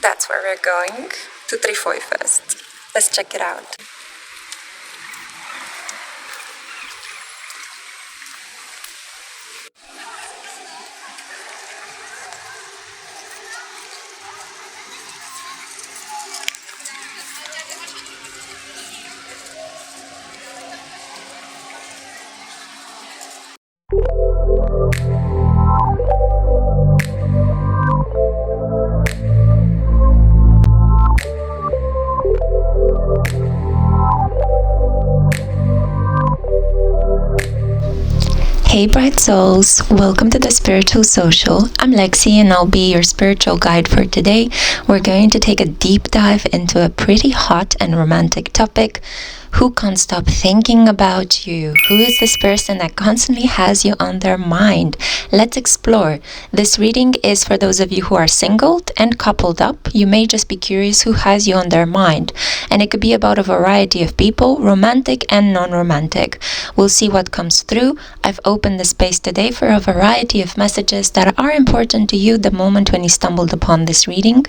That's where we're going, to Trifoi first. Let's check it out. Hey bright souls, welcome to the Spiritual Social. I'm Lexi and I'll be your spiritual guide for today. We're going to take a deep dive into a pretty hot and romantic topic. Who can't stop thinking about you? Who is this person that constantly has you on their mind? Let's explore. This reading is for those of you who are singled and coupled up. You may just be curious who has you on their mind. And it could be about a variety of people, romantic and non-romantic. We'll see what comes through. I've opened the space today for a variety of messages that are important to you the moment when you stumbled upon this reading.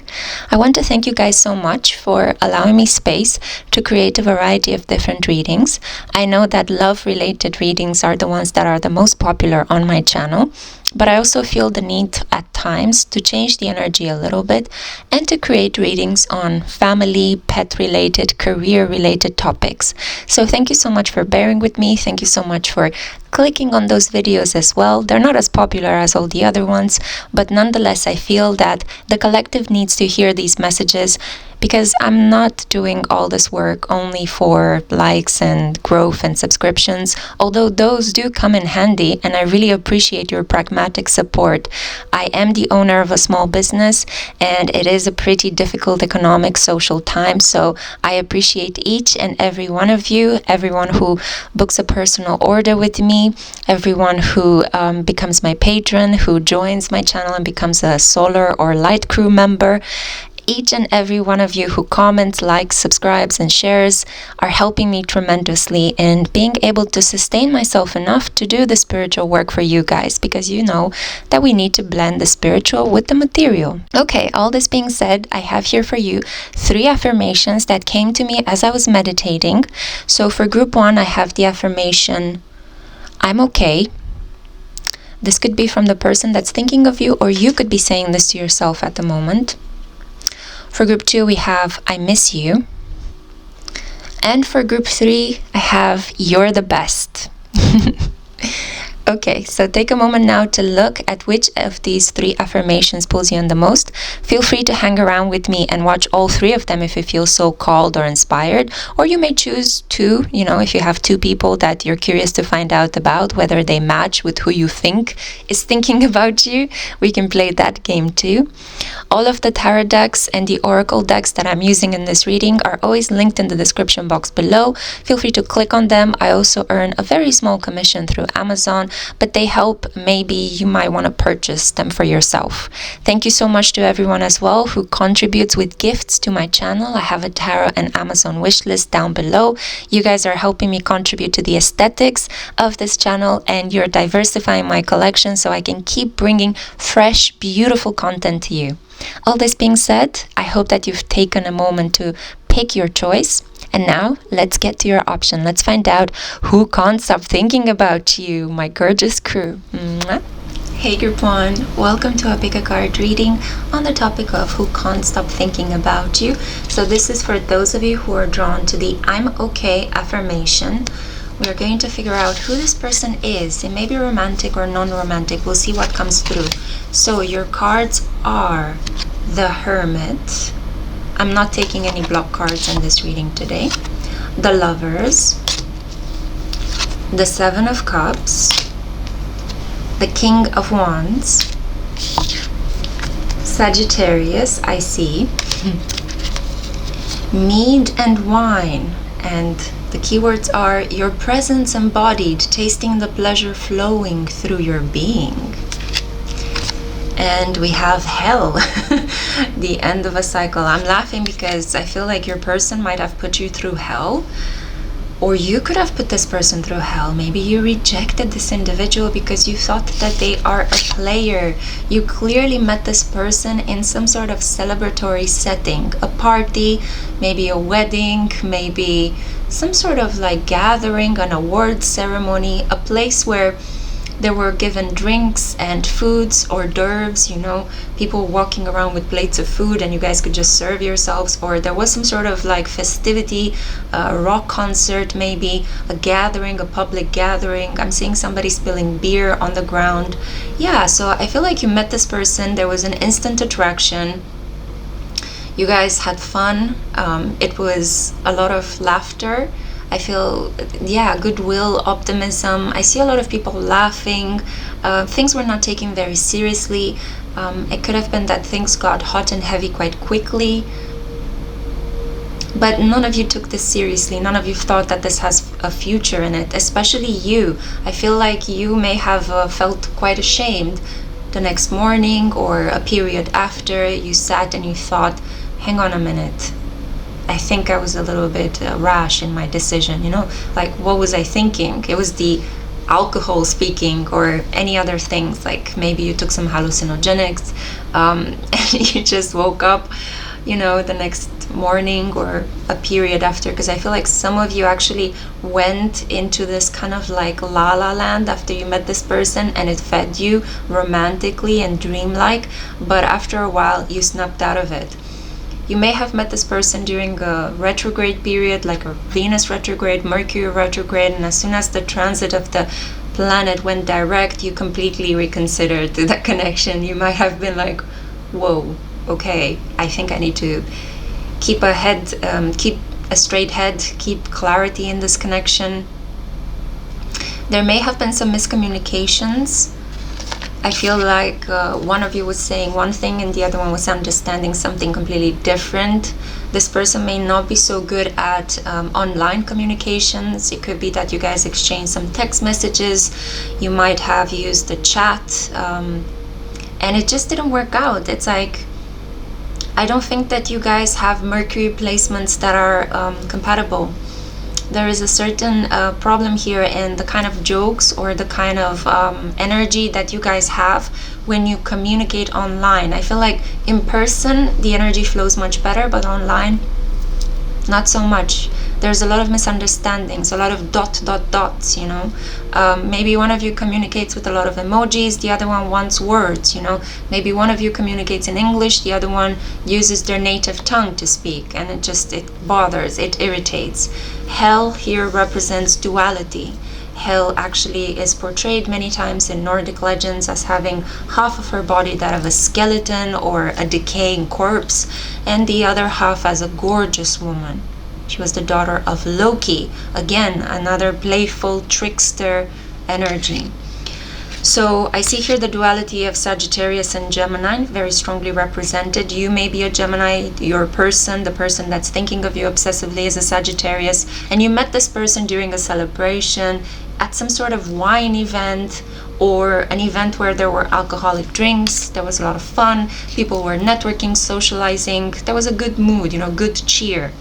I want to thank you guys so much for allowing me space to create a variety of different readings. I know that love-related readings are the ones that are the most popular on my channel, but I also feel the need at times to change the energy a little bit and to create readings on family, pet-related, career-related topics. So thank you so much for bearing with me. Thank you so much for clicking on those videos as well. They're not as popular as all the other ones, but nonetheless, I feel that the collective needs to hear these messages because I'm not doing all this work only for likes and growth and subscriptions, although those do come in handy and I really appreciate your pragmatic support. I am the owner of a small business and it is a pretty difficult economic social time, so I appreciate each and every one of you, everyone who books a personal order with me, everyone who becomes my patron, who joins my channel and becomes a solar or light crew member. Each and every one of you who comments, likes, subscribes, and shares are helping me tremendously in being able to sustain myself enough to do the spiritual work for you guys, because you know that we need to blend the spiritual with the material. Okay, all this being said, I have here for you 3 affirmations that came to me as I was meditating. So for group 1, I have the affirmation, I'm okay. This could be from the person that's thinking of you, or you could be saying this to yourself at the moment. For group 2, we have, I miss you. And for group 3, I have, you're the best. Okay, so take a moment now to look at which of these 3 affirmations pulls you in the most. Feel free to hang around with me and watch all 3 of them if you feel so called or inspired. Or you may choose 2, if you have 2 people that you're curious to find out about, whether they match with who you think is thinking about you. We can play that game too. All of the tarot decks and the oracle decks that I'm using in this reading are always linked in the description box below. Feel free to click on them. I also earn a very small commission through Amazon, but they help. Maybe you might want to purchase them for yourself. Thank you so much to everyone as well who contributes with gifts to my channel. I have a tarot and Amazon wish list down below. You guys are helping me contribute to the aesthetics of this channel and you're diversifying my collection so I can keep bringing fresh, beautiful content to you. All this being said, I hope that you've taken a moment to pick your choice. And now, let's get to your option. Let's find out who can't stop thinking about you, my gorgeous crew. Mwah. Hey group 1, welcome to a pickacard reading on the topic of who can't stop thinking about you. So this is for those of you who are drawn to the I'm okay affirmation. We're going to figure out who this person is. It may be romantic or non-romantic. We'll see what comes through. So your cards are the Hermit. I'm not taking any block cards in this reading today. The Lovers. The 7 of Cups. The King of Wands. Sagittarius, I see. Mead and wine. And the keywords are your presence embodied, tasting the pleasure flowing through your being. And we have Hell, the end of a cycle. I'm laughing because I feel like your person might have put you through hell. Or you could have put this person through hell. Maybe you rejected this individual because you thought that they are a player. You clearly met this person in some sort of celebratory setting, a party, maybe a wedding, maybe some sort of like gathering, an award ceremony, a place where there were given drinks and foods, hors d'oeuvres, you know, people walking around with plates of food and you guys could just serve yourselves. Or there was some sort of like festivity, a rock concert, maybe a gathering, a public gathering. I'm seeing somebody spilling beer on the ground. Yeah, so I feel like you met this person. There was an instant attraction. You guys had fun. It was a lot of laughter. I feel, yeah, goodwill, optimism. I see a lot of people laughing. Things were not taken very seriously. It could have been that things got hot and heavy quite quickly. But none of you took this seriously. None of you thought that this has a future in it, especially you. I feel like you may have felt quite ashamed the next morning or a period after. You sat and you thought, hang on a minute. I think I was a little bit rash in my decision, you know, like what was I thinking? It was the alcohol speaking, or any other things, like maybe you took some hallucinogenics and you just woke up, you know, the next morning or a period after, because I feel like some of you actually went into this kind of like la la land after you met this person, and it fed you romantically and dreamlike, but after a while you snapped out of it. You may have met this person during a retrograde period, like a Venus retrograde, Mercury retrograde, and as soon as the transit of the planet went direct, you completely reconsidered that connection. You might have been like, whoa, okay, I think I need to keep a straight head, keep clarity in this connection. There may have been some miscommunications. I feel like one of you was saying one thing and the other one was understanding something completely different. This person may not be so good at online communications. It could be that you guys exchanged some text messages. You might have used the chat and it just didn't work out. It's like, I don't think that you guys have Mercury placements that are compatible. There is a certain problem here in the kind of jokes or the kind of energy that you guys have when you communicate online. I feel like in person the energy flows much better, but online not so much. There's a lot of misunderstandings, a lot of dots, you know. Maybe one of you communicates with a lot of emojis, the other one wants words, you know. Maybe one of you communicates in English, the other one uses their native tongue to speak, and it bothers, it irritates. Hell here represents duality. Hell actually is portrayed many times in Nordic legends as having half of her body that of a skeleton or a decaying corpse, and the other half as a gorgeous woman. She was the daughter of Loki. Again, another playful trickster energy. So I see here the duality of Sagittarius and Gemini very strongly represented. You may be a Gemini, your person, the person that's thinking of you obsessively is a Sagittarius, and you met this person during a celebration, at some sort of wine event, or an event where there were alcoholic drinks. There was a lot of fun. People were networking, socializing. There was a good mood, you know, good cheer.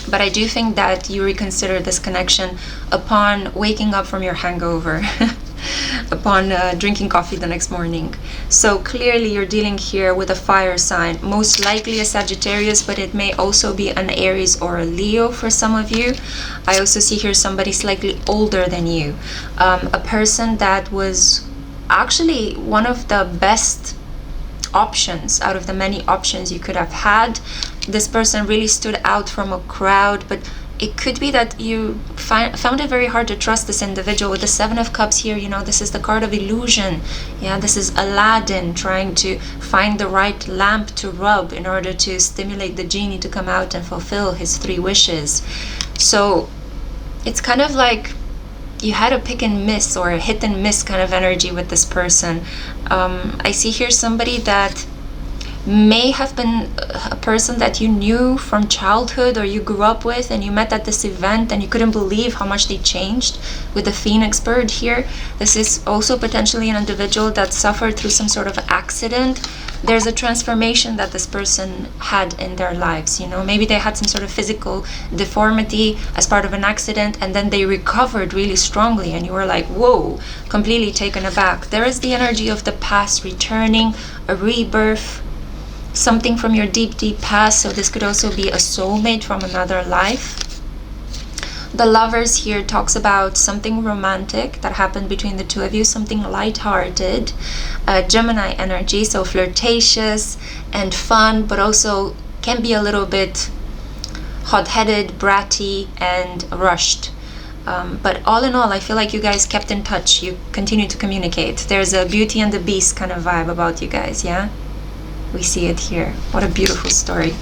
But I do think that you reconsider this connection upon waking up from your hangover, upon drinking coffee the next morning. So clearly you're dealing here with a fire sign, most likely a Sagittarius, but it may also be an Aries or a Leo for some of you. I also see here somebody slightly older than you, a person that was actually one of the best options out of the many options you could have had. This person really stood out from a crowd, but it could be that you found it very hard to trust this individual. With the Seven of Cups here, you know, this is the card of illusion. Yeah, this is Aladdin trying to find the right lamp to rub in order to stimulate the genie to come out and fulfill his 3 wishes. So it's kind of like you had a pick and miss or a hit and miss kind of energy with this person. I see here somebody that may have been a person that you knew from childhood or you grew up with, and you met at this event and you couldn't believe how much they changed. With the Phoenix bird here, this is also potentially an individual that suffered through some sort of accident, there's a transformation that this person had in their lives. You know, maybe they had some sort of physical deformity as part of an accident, and then they recovered really strongly, and you were like, whoa, completely taken aback. There is the energy of the past returning, a rebirth, something from your deep, deep past. So this could also be a soulmate from another life. The Lovers here talks about something romantic that happened between the two of you, something lighthearted, Gemini energy, so flirtatious and fun, but also can be a little bit hot-headed, bratty, and rushed. But all in all, I feel like you guys kept in touch. You continue to communicate. There's a Beauty and the Beast kind of vibe about you guys, yeah? We see it here. What a beautiful story.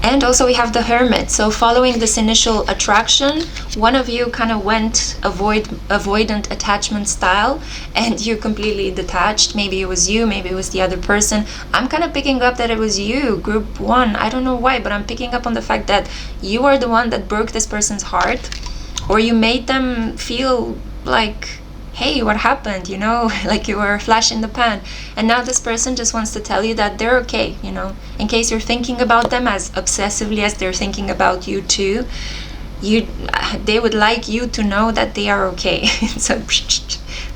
And also we have the Hermit. So following this initial attraction, one of you kind of went avoidant attachment style, and you completely detached. Maybe it was you, maybe it was the other person. I'm kind of picking up that it was you, group one. I don't know why, but I'm picking up on the fact that you are the one that broke this person's heart, or you made them feel like, hey, what happened, you know, like you were a flash in the pan. And now this person just wants to tell you that they're okay, you know, in case you're thinking about them as obsessively as they're thinking about you too. They would like you to know that they are okay. So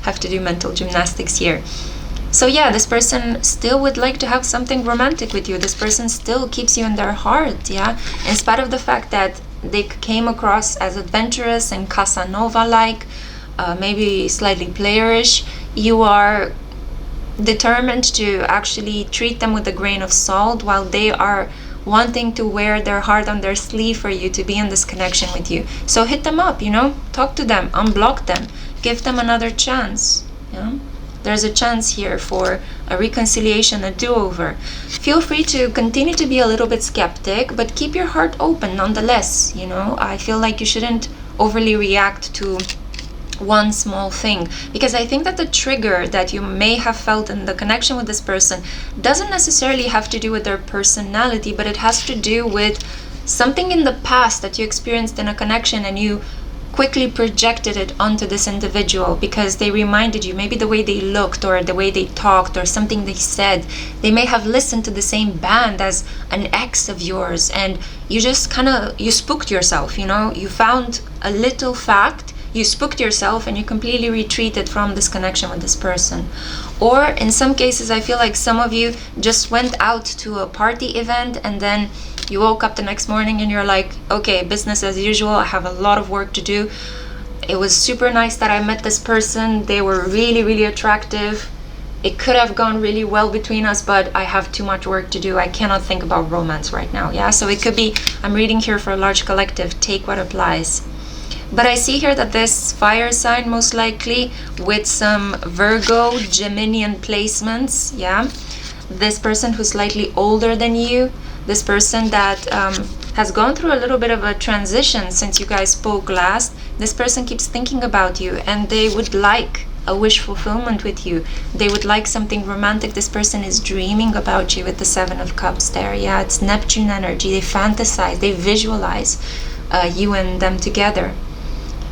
have to do mental gymnastics here. So yeah, this person still would like to have something romantic with you. This person still keeps you in their heart, yeah, in spite of the fact that they came across as adventurous and Casanova-like, maybe slightly playerish. You are determined to actually treat them with a grain of salt, while they are wanting to wear their heart on their sleeve for you to be in this connection with you. So hit them up, you know, talk to them, unblock them, give them another chance. You know, there's a chance here for a reconciliation, a do-over. Feel free to continue to be a little bit skeptic, but keep your heart open nonetheless. You know, I feel like you shouldn't overly react to one small thing, because I think that the trigger that you may have felt in the connection with this person doesn't necessarily have to do with their personality, but it has to do with something in the past that you experienced in a connection, and you quickly projected it onto this individual because they reminded you, maybe the way they looked or the way they talked or something they said. They may have listened to the same band as an ex of yours, and you just you spooked yourself, you know, you found a little fact, you spooked yourself, and you completely retreated from this connection with this person. Or in some cases, I feel like some of you just went out to a party event, and then you woke up the next morning and you're like, okay, business as usual, I have a lot of work to do. It was super nice that I met this person. They were really, really attractive. It could have gone really well between us, but I have too much work to do. I cannot think about romance right now. Yeah, so it could be, I'm reading here for a large collective, take what applies. But I see here that this fire sign, most likely with some Virgo, Geminian placements, yeah. This person who's slightly older than you, this person that has gone through a little bit of a transition since you guys spoke last. This person keeps thinking about you, and they would like a wish fulfillment with you. They would like something romantic. This person is dreaming about you with the Seven of Cups there. Yeah, it's Neptune energy. They fantasize, they visualize you and them together.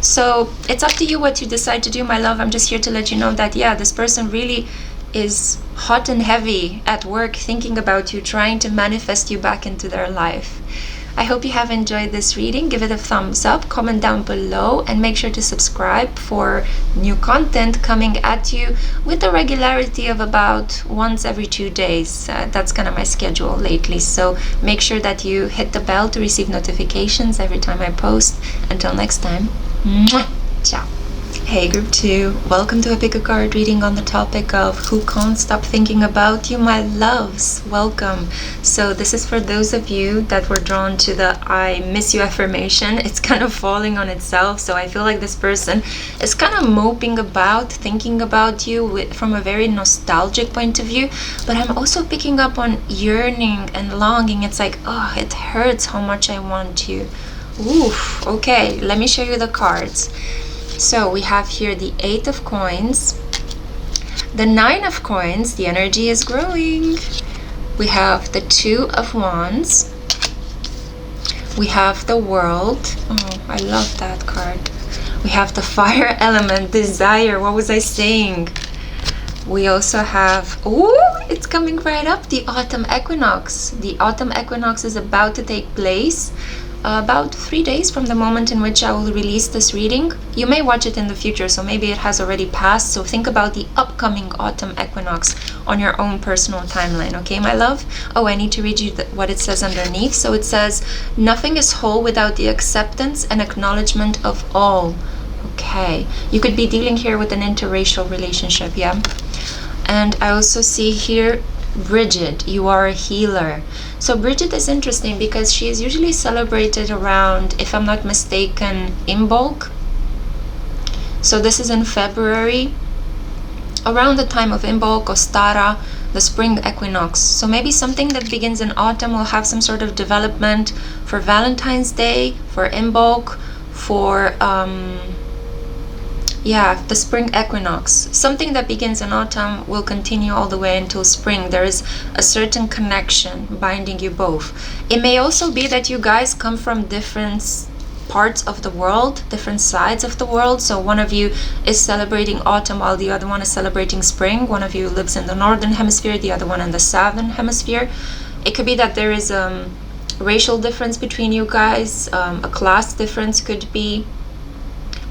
So it's up to you what you decide to do, my love. I'm just here to let you know that, yeah, this person really is hot and heavy at work, thinking about you, trying to manifest you back into their life. I hope you have enjoyed this reading. Give it a thumbs up, comment down below, and make sure to subscribe for new content coming at you with a regularity of about once every 2 days. That's kind of my schedule lately. So make sure that you hit the bell to receive notifications every time I post. Until next time. Mwah! Ciao. Hey group 2, welcome to a pick-a-card reading on the topic of who can't stop thinking about you, my loves. Welcome. So this is for those of you that were drawn to the I miss you affirmation. It's kind of falling on itself, so I feel like this person is kind of moping about, thinking about you from a very nostalgic point of view, but I'm also picking up on yearning and longing. It's like, oh, it hurts how much I want you. Oof. Okay, let me show you the cards. So we have here the 8 of coins, the 9 of coins, the energy is growing. We have the 2 of wands. We have the world. Oh, I love that card. We have the fire element, desire. What was I saying? We also have, oh, it's coming right up, the autumn equinox. The autumn equinox is about to take place about 3 days from the moment in which I will release this reading. You may watch it in the future, so maybe it has already passed. So think about the upcoming autumn equinox on your own personal timeline, okay, my love? Oh, I need to read you what it says underneath. So it says, nothing is whole without the acceptance and acknowledgement of all. Okay, you could be dealing here with an interracial relationship, yeah? And I also see here, Bridget, you are a healer. So Bridget is interesting because she is usually celebrated around, if I'm not mistaken, Imbolc. So this is in February, around the time of Imbolc, Ostara, the spring equinox. So maybe something that begins in autumn will have some sort of development for Valentine's Day, for Imbolc, for the spring equinox. Something that begins in autumn will continue all the way until spring. There is a certain connection binding you both. It may also be that you guys come from different parts of the world, different sides of the world. So one of you is celebrating autumn while the other one is celebrating spring. One of you lives in the northern hemisphere, the other one in the southern hemisphere. It could be that there is a racial difference between you guys, a class difference could be.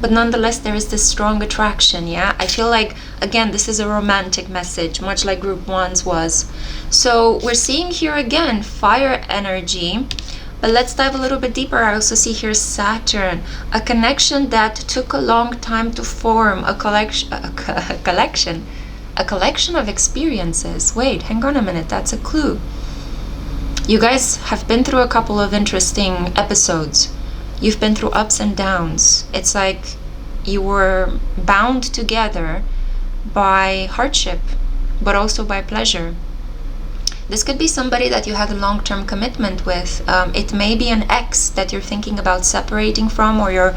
But nonetheless, there is this strong attraction, yeah? I feel like, again, this is a romantic message, much like Group 1's was. So we're seeing here again, fire energy. But let's dive a little bit deeper. I also see here Saturn, a connection that took a long time to form, a collection of experiences. Wait, hang on a minute, that's a clue. You guys have been through a couple of interesting episodes. You've been through ups and downs. It's like you were bound together by hardship, but also by pleasure. This could be somebody that you had a long-term commitment with. It may be an ex that you're thinking about separating from, or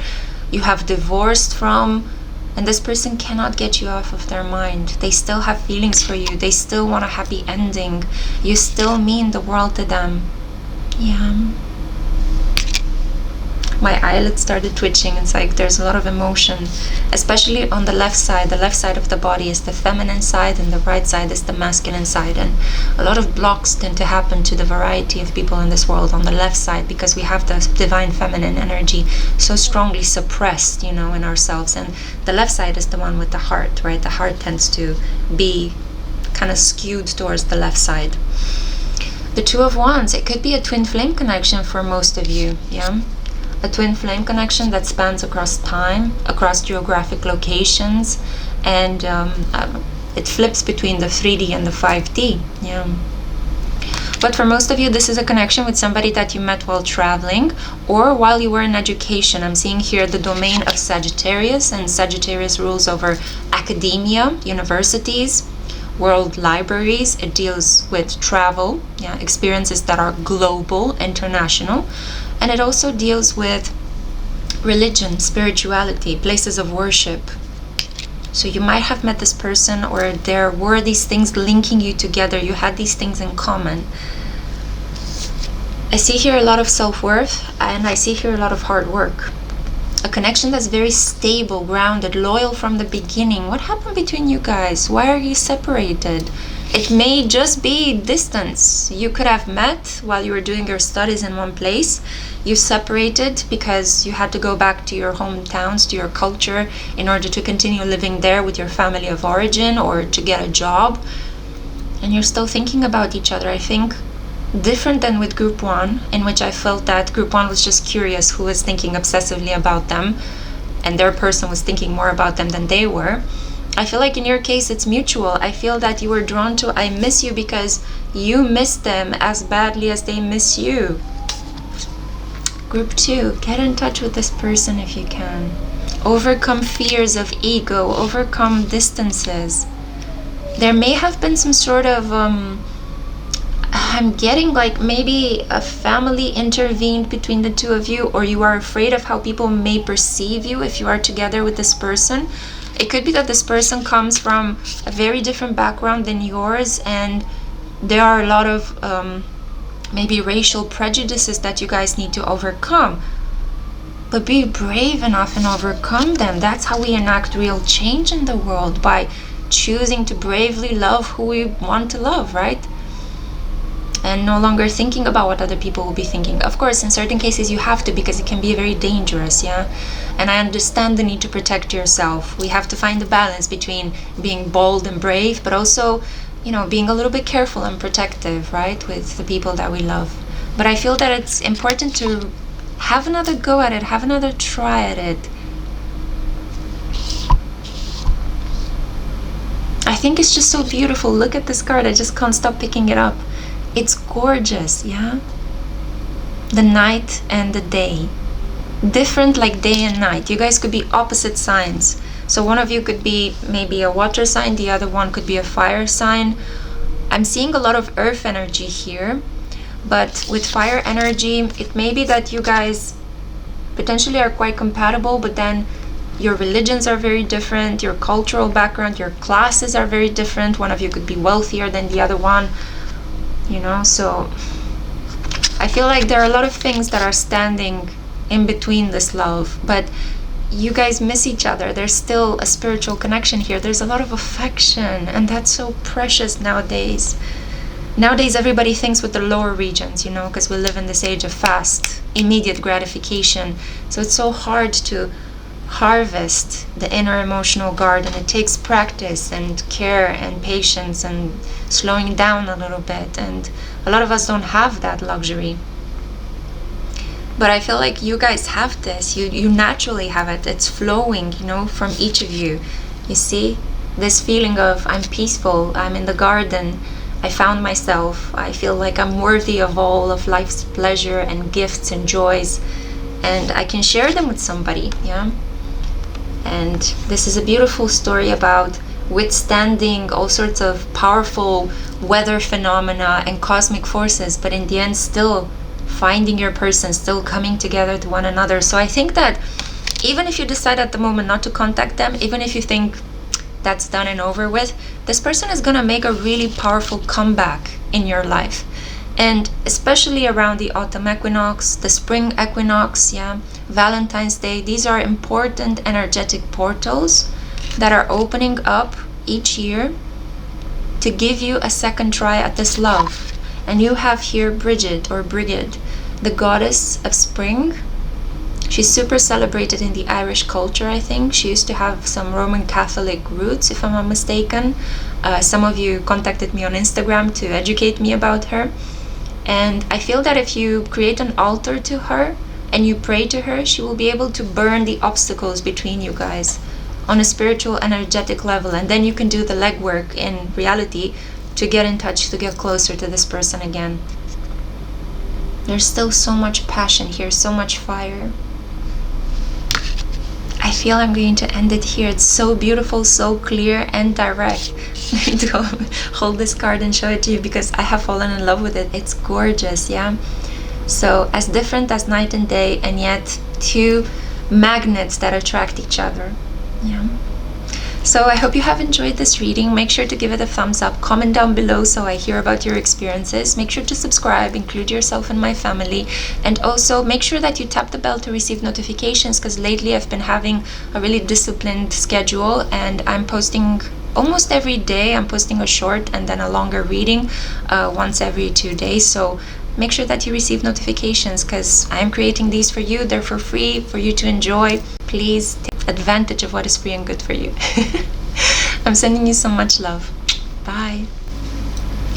you have divorced from, and this person cannot get you off of their mind. They still have feelings for you. They still want a happy ending. You still mean the world to them. Yeah. My eyelids started twitching. It's like there's a lot of emotion, especially on the left side. The left side of the body is the feminine side and the right side is the masculine side. And a lot of blocks tend to happen to the variety of people in this world on the left side because we have the divine feminine energy so strongly suppressed, in ourselves. And the left side is the one with the heart, right? The heart tends to be kind of skewed towards the left side. The Two of Wands, it could be a twin flame connection for most of you, yeah? A twin flame connection that spans across time, across geographic locations, and it flips between the 3D and the 5D. Yeah. But for most of you, this is a connection with somebody that you met while traveling or while you were in education. I'm seeing here the domain of Sagittarius, and Sagittarius rules over academia, universities, world libraries. It deals with travel, experiences that are global, international. And it also deals with religion, spirituality, places of worship. So you might have met this person, or there were these things linking you together. You had these things in common. I see here a lot of self-worth, and I see here a lot of hard work. A connection that's very stable, grounded, loyal from the beginning. What happened between you guys? Why are you separated? It may just be distance. You could have met while you were doing your studies in one place. You separated because you had to go back to your hometowns, to your culture, in order to continue living there with your family of origin or to get a job. And you're still thinking about each other. I think different than with Group 1, in which I felt that Group 1 was just curious who was thinking obsessively about them, and their person was thinking more about them than they were. I feel like in your case it's mutual. I feel that you were drawn to I miss you because you miss them as badly as they miss you. Group 2, get in touch with this person if you can. Overcome fears of ego, overcome distances. There may have been some sort of I'm getting like maybe a family intervened between the two of you, or you are afraid of how people may perceive you if you are together with this person. It could be that this person comes from a very different background than yours, and there are a lot of maybe racial prejudices that you guys need to overcome. But be brave enough and overcome them. That's how we enact real change in the world, by choosing to bravely love who we want to love, right? And no longer thinking about what other people will be thinking. Of course, in certain cases you have to, because it can be very dangerous, yeah? And I understand the need to protect yourself. We have to find the balance between being bold and brave, but also, you know, being a little bit careful and protective, right, with the people that we love. But I feel that it's important to have another go at it, have another try at it. I think it's just so beautiful. Look at this card. I just can't stop picking it up. It's gorgeous, yeah? The night and the day. Different like day and night. You guys could be opposite signs. So one of you could be maybe a water sign, the other one could be a fire sign. I'm seeing a lot of earth energy here, but with fire energy, it may be that you guys potentially are quite compatible, but then your religions are very different, your cultural background, your classes are very different. One of you could be wealthier than the other one, you know? So I feel like there are a lot of things that are standing in between this love, but you guys miss each other. There's still a spiritual connection here. There's a lot of affection, and that's so precious nowadays. Nowadays everybody thinks with the lower regions, you know, because we live in this age of fast, immediate gratification. So it's so hard to harvest the inner emotional garden. It takes practice and care and patience and slowing down a little bit, and a lot of us don't have that luxury. But I feel like you guys have this. You naturally have it. It's flowing, you know, from each of you. You see this feeling of I'm peaceful, I'm in the garden, I found myself, I feel like I'm worthy of all of life's pleasure and gifts and joys, and I can share them with somebody, yeah? And this is a beautiful story about withstanding all sorts of powerful weather phenomena and cosmic forces, but in the end still finding your person, still coming together to one another. So I think that even if you decide at the moment not to contact them, even if you think that's done and over with, this person is gonna make a really powerful comeback in your life. And especially around the autumn equinox, the spring equinox, yeah, Valentine's Day, these are important energetic portals that are opening up each year to give you a second try at this love. And you have here Bridget, or Brigid, the goddess of spring. She's super celebrated in the Irish culture, I think. She used to have some Roman Catholic roots, if I'm not mistaken. Some of you contacted me on Instagram to educate me about her. And I feel that if you create an altar to her and you pray to her, she will be able to burn the obstacles between you guys on a spiritual, energetic level. And then you can do the legwork in reality to get in touch, to get closer to this person again. There's still so much passion here, so much fire. I feel I'm going to end it here. It's so beautiful, so clear and direct. I need to hold this card and show it to you because I have fallen in love with it. It's gorgeous, yeah? So as different as night and day, and yet two magnets that attract each other, yeah? So I hope you have enjoyed this reading. Make sure to give it a thumbs up, comment down below so I hear about your experiences. Make sure to subscribe, include yourself in my family, and also make sure that you tap the bell to receive notifications, because lately I've been having a really disciplined schedule and I'm posting almost every day. I'm posting a short and then a longer reading once every 2 days. So make sure that you receive notifications, because I'm creating these for you. They're for free for you to enjoy. Please take advantage of what is free and good for you. I'm sending you so much love. Bye.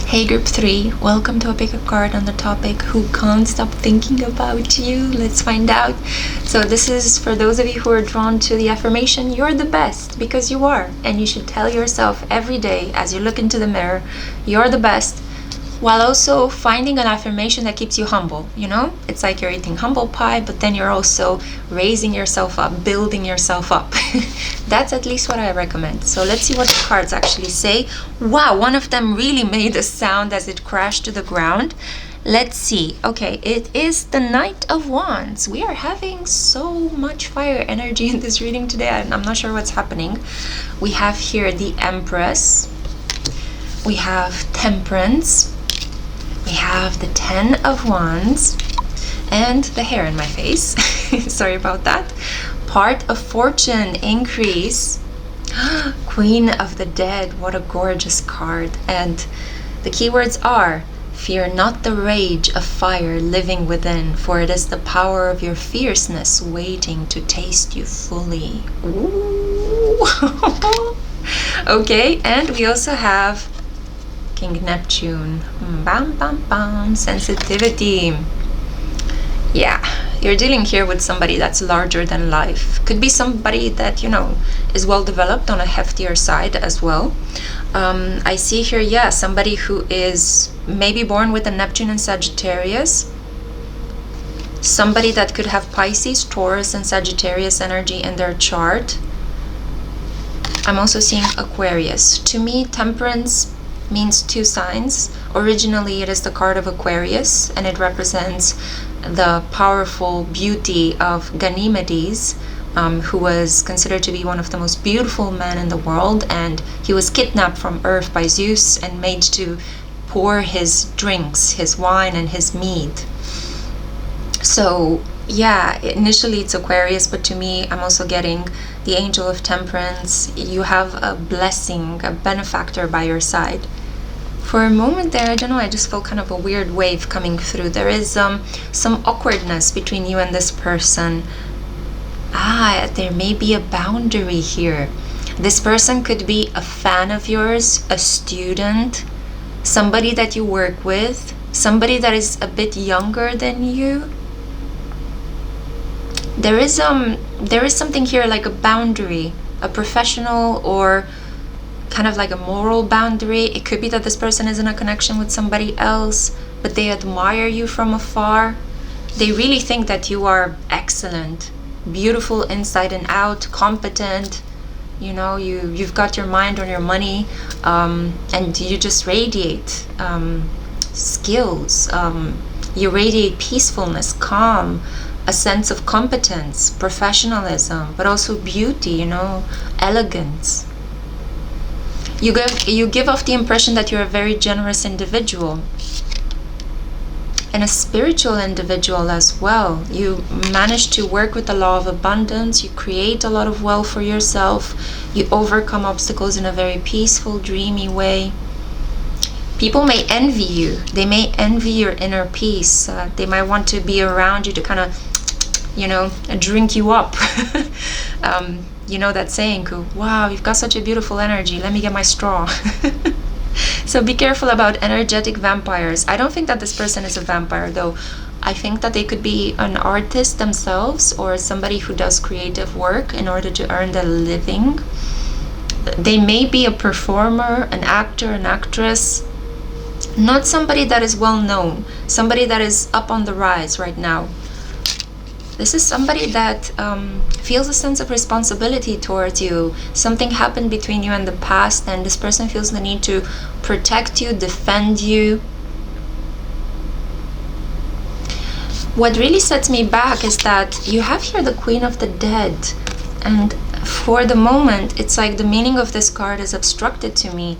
Hey group 3, welcome to a pickacard on the topic who can't stop thinking about you. Let's find out. So this is for those of you who are drawn to the affirmation, you're the best, because you are, and you should tell yourself every day as you look into the mirror, you're the best, while also finding an affirmation that keeps you humble. You know, it's like you're eating humble pie, but then you're also raising yourself up, building yourself up. That's at least what I recommend. So let's see what the cards actually say. Wow, one of them really made a sound as it crashed to the ground. Let's see. Okay, it is the Knight of Wands. We are having so much fire energy in this reading today. I'm not sure what's happening. We have here the Empress. We have Temperance. We have the 10 of Wands and the hair in my face. Sorry about that. Part of Fortune, increase. Queen of the Dead, what a gorgeous card. And the keywords are: fear not the rage of fire living within, for it is the power of your fierceness waiting to taste you fully. Ooh. Okay, and we also have King Neptune. Bam, bam, bam. Sensitivity. Yeah, you're dealing here with somebody that's larger than life. Could be somebody that, you know, is well developed on a heftier side as well. I see here, yeah, somebody who is maybe born with a Neptune and Sagittarius. Somebody that could have Pisces, Taurus, and Sagittarius energy in their chart. I'm also seeing Aquarius. To me, Temperance means two signs. Originally, it is the card of Aquarius, and it represents the powerful beauty of Ganymedes, who was considered to be one of the most beautiful men in the world, and he was kidnapped from Earth by Zeus and made to pour his drinks, his wine and his mead. So yeah, initially it's Aquarius, but to me, I'm also getting the Angel of Temperance. You have a blessing, a benefactor by your side. For a moment there, I don't know, I just felt kind of a weird wave coming through. There is some awkwardness between you and this person. There may be a boundary here. This person could be a fan of yours, a student, somebody that you work with, somebody that is a bit younger than you. There is something here like a boundary, a professional or kind of like a moral boundary. It could be that this person is in a connection with somebody else, but they admire you from afar. They really think that you are excellent, beautiful inside and out, competent. You know, you've got your mind on your money, and you just radiate skills. You radiate peacefulness, calm, a sense of competence, professionalism, but also beauty, you know, elegance. You give off the impression that you're a very generous individual and a spiritual individual as well. You manage to work with the law of abundance. You create a lot of wealth for yourself. You overcome obstacles in a very peaceful, dreamy way. People may envy you. They may envy your inner peace. They might want to be around you to kind of, you know, drink you up. You know that saying, wow, you've got such a beautiful energy, let me get my straw. So be careful about energetic vampires. I don't think that this person is a vampire, though. I think that they could be an artist themselves or somebody who does creative work in order to earn their living. They may be a performer, an actor, an actress. Not somebody that is well known, somebody that is up on the rise right now. This is somebody that feels a sense of responsibility towards you. Something happened between you and the past, and this person feels the need to protect you, defend you. What really sets me back is that you have here the Queen of the Dead, and for the moment, it's like the meaning of this card is obstructed to me.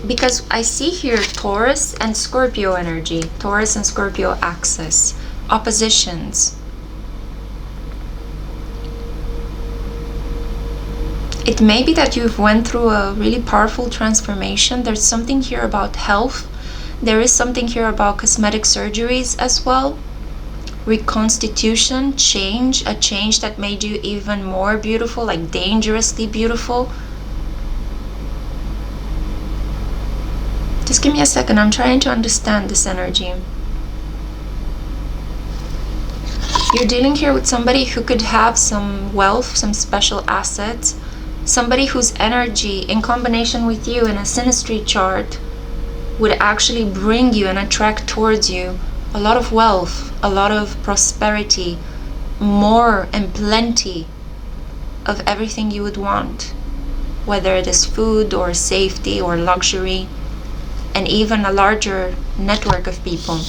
Because I see here Taurus and Scorpio energy, Taurus and Scorpio axis, oppositions. It may be that you've went through a really powerful transformation. There's something here about health. There is something here about cosmetic surgeries as well. Reconstitution, change, a change that made you even more beautiful, like dangerously beautiful. Just give me a second, I'm trying to understand this energy. You're dealing here with somebody who could have some wealth, some special assets, somebody whose energy in combination with you in a synastry chart would actually bring you and attract towards you a lot of wealth, a lot of prosperity, more and plenty of everything you would want, whether it is food or safety or luxury, and even a larger network of people.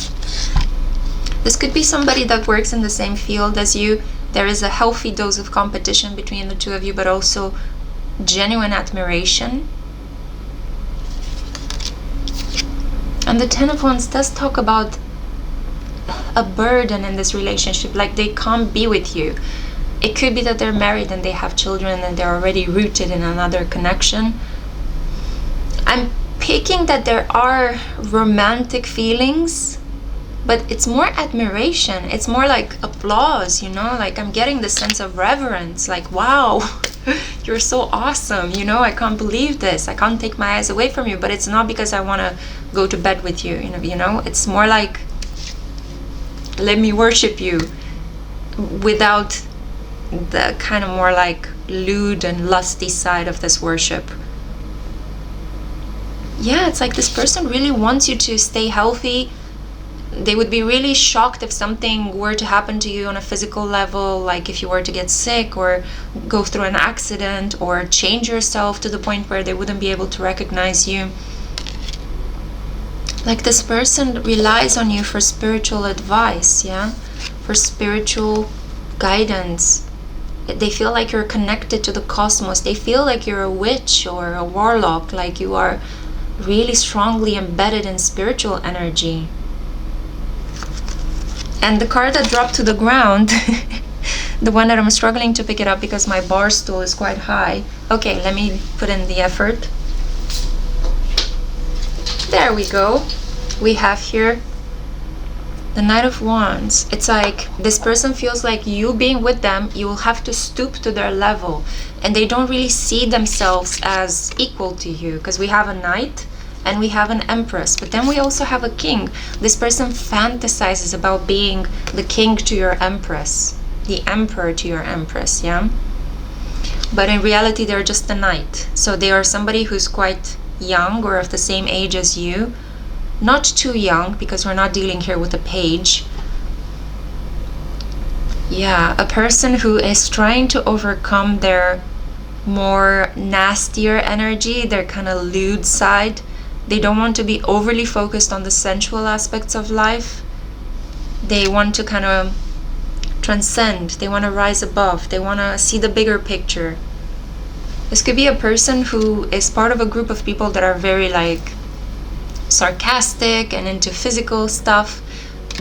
This could be somebody that works in the same field as you. There is a healthy dose of competition between the two of you, but also genuine admiration. And the Ten of Wands does talk about a burden in this relationship, like they can't be with you. It could be that they're married and they have children and they're already rooted in another connection. I'm picking that there are romantic feelings, but it's more admiration. It's more like applause, you know, like I'm getting the sense of reverence, like, wow, you're so awesome, you know, I can't believe this. I can't take my eyes away from you. But it's not because I want to go to bed with you, you know, it's more like, let me worship you, without the kind of more like lewd and lusty side of this worship. Yeah, it's like this person really wants you to stay healthy. They would be really shocked if something were to happen to you on a physical level, like if you were to get sick or go through an accident or change yourself to the point where they wouldn't be able to recognize you. Like this person relies on you for spiritual advice, yeah, for spiritual guidance. They feel like you're connected to the cosmos. They feel like you're a witch or a warlock, like you are really strongly embedded in spiritual energy. And the card that dropped to the ground, the one that I'm struggling to pick it up because my bar stool is quite high. Okay, let me put in the effort. There we go. We have here the Knight of Wands. It's like this person feels like you being with them, you will have to stoop to their level, and they don't really see themselves as equal to you, because we have a Knight and we have an Empress, but then we also have a King. This person fantasizes about being the King to your Empress, the Emperor to your Empress, yeah? But in reality, they're just a Knight. So they are somebody who's quite young or of the same age as you. Not too young, because we're not dealing here with a page. Yeah, a person who is trying to overcome their more nastier energy, their kind of lewd side. They don't want to be overly focused on the sensual aspects of life. They want to kind of transcend. They want to rise above. They want to see the bigger picture. This could be a person who is part of a group of people that are very like sarcastic and into physical stuff,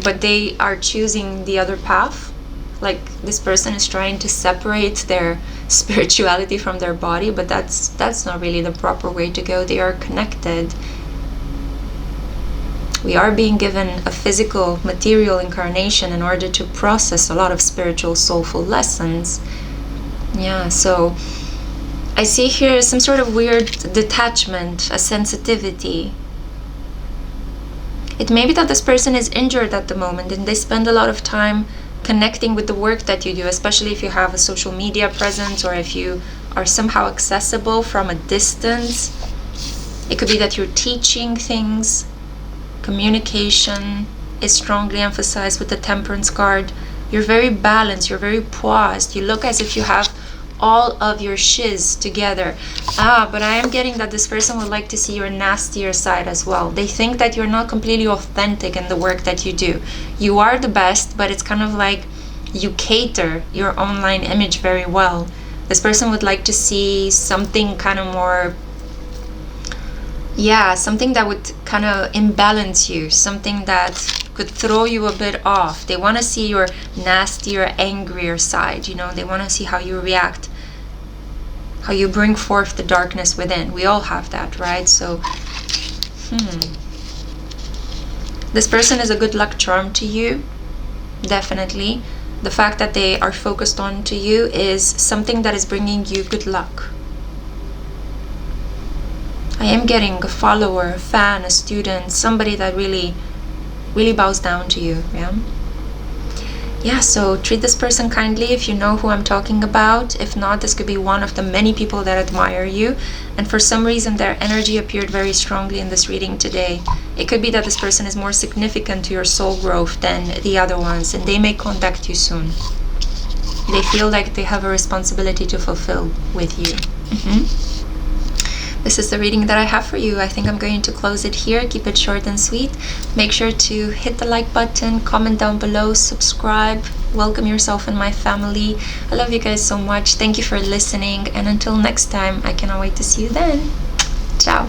but they are choosing the other path. Like this person is trying to separate their spirituality from their body, but that's not really the proper way to go. They are connected. We are being given a physical, material incarnation in order to process a lot of spiritual, soulful lessons. Yeah, so I see here some sort of weird detachment, a sensitivity. It may be that this person is injured at the moment and they spend a lot of time connecting with the work that you do, especially if you have a social media presence or if you are somehow accessible from a distance. It could be that you're teaching things. Communication is strongly emphasized with the Temperance card. You're very balanced, you're very poised. You look as if you have all of your shiz together. But I am getting that this person would like to see your nastier side as well. They think that you're not completely authentic in the work that you do. You are the best, but it's kind of like you cater your online image very well. This person would like to see something kind of more, yeah, something that would kind of imbalance you, something that could throw you a bit off. They want to see your nastier, angrier side, you know. They want to see how you react, how you bring forth the darkness within. We all have that, right? So, this person is a good luck charm to you, definitely. The fact that they are focused on to you is something that is bringing you good luck. I am getting a follower, a fan, a student, somebody that really bows down to you, yeah? Yeah, so treat this person kindly if you know who I'm talking about. If not, this could be one of the many people that admire you, and for some reason their energy appeared very strongly in this reading today. It could be that this person is more significant to your soul growth than the other ones, and they may contact you soon. They feel like they have a responsibility to fulfill with you. This is the reading that I have for you. I think I'm going to close it here. Keep it short and sweet. Make sure to hit the like button, comment down below, subscribe, welcome yourself in my family. I love you guys so much. Thank you for listening, and until next time, I cannot wait to see you then. Ciao.